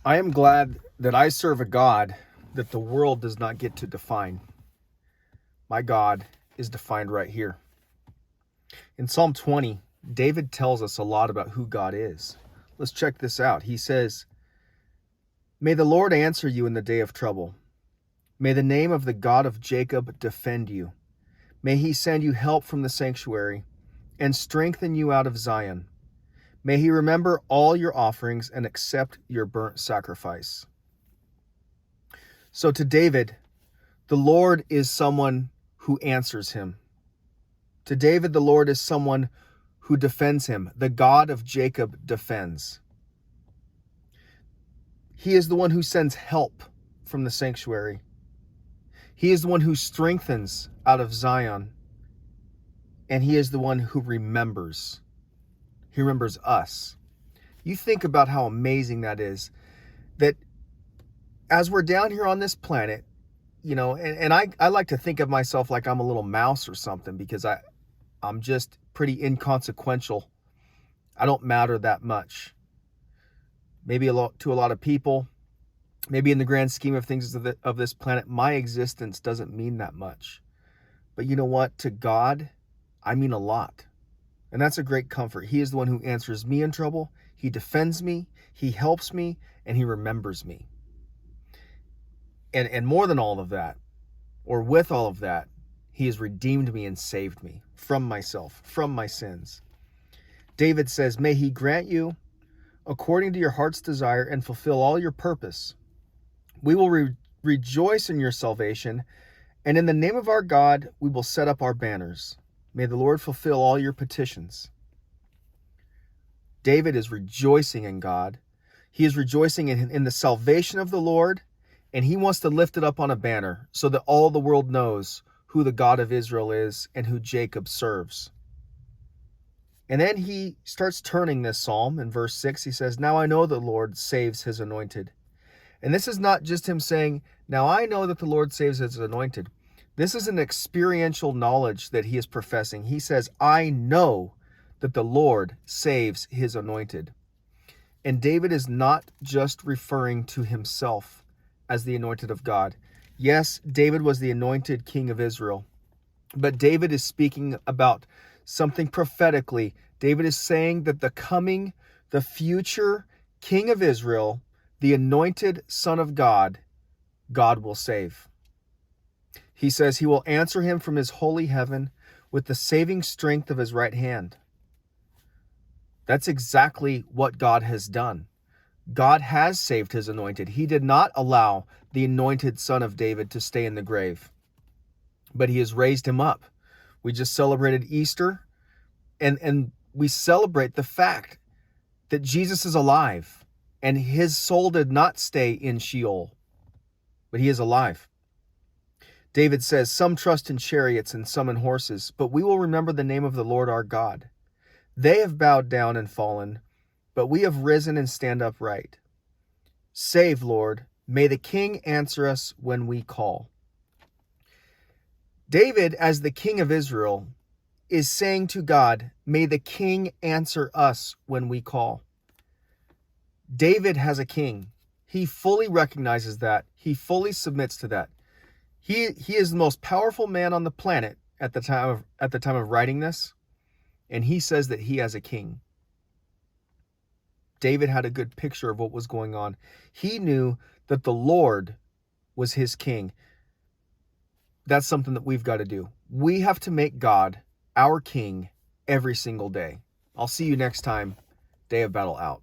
I am glad that I serve a God that the world does not get to define. My God is defined right here. In Psalm 20, David tells us a lot about who God is. Let's check this out. He says, "May the Lord answer you in the day of trouble. May the name of the God of Jacob defend you. May he send you help from the sanctuary and strengthen you out of Zion. May he remember all your offerings and accept your burnt sacrifice." So to David, the Lord is someone who answers him. To David, the Lord is someone who defends him. The God of Jacob defends. He is the one who sends help from the sanctuary. He is the one who strengthens out of Zion. And he is the one who remembers. He remembers us. You think about how amazing that is. That as we're down here on this planet, and I like to think of myself like I'm a little mouse or something, because I'm just pretty inconsequential. I don't matter that much. Maybe to a lot of people, maybe in the grand scheme of things of this planet, my existence doesn't mean that much. But you know what? To God, I mean a lot. And that's a great comfort. He is the one who answers me in trouble. He defends me, he helps me, and he remembers me. And more than all of that, or with all of that, he has redeemed me and saved me from myself, from my sins. David says, "May he grant you according to your heart's desire and fulfill all your purpose. We will rejoice in your salvation, and in the name of our God, we will set up our banners. May the Lord fulfill all your petitions." David is rejoicing in God. He is rejoicing in the salvation of the Lord, and he wants to lift it up on a banner so that all the world knows who the God of Israel is and who Jacob serves. And then he starts turning this psalm in verse 6. He says, "Now I know the Lord saves his anointed." And this is not just him saying, "Now I know that the Lord saves his anointed." This is an experiential knowledge that he is professing. He says, "I know that the Lord saves his anointed." And David is not just referring to himself as the anointed of God. Yes, David was the anointed king of Israel, but David is speaking about something prophetically. David is saying that the future king of Israel, the anointed son of God, God will save. He says he will answer him from his holy heaven with the saving strength of his right hand. That's exactly what God has done. God has saved his anointed. He did not allow the anointed son of David to stay in the grave, but he has raised him up. We just celebrated Easter, and we celebrate the fact that Jesus is alive, and his soul did not stay in Sheol, but he is alive. David says, "Some trust in chariots and some in horses, but we will remember the name of the Lord our God. They have bowed down and fallen, but we have risen and stand upright. Save, Lord. May the King answer us when we call." David, as the king of Israel, is saying to God, "May the King answer us when we call." David has a king. He fully recognizes that. He fully submits to that. He is the most powerful man on the planet at the time of writing this, and he says that he has a king. David had a good picture of what was going on. He knew that the Lord was his king. That's something that we've got to do. We have to make God our king every single day. I'll see you next time. Day of Battle out.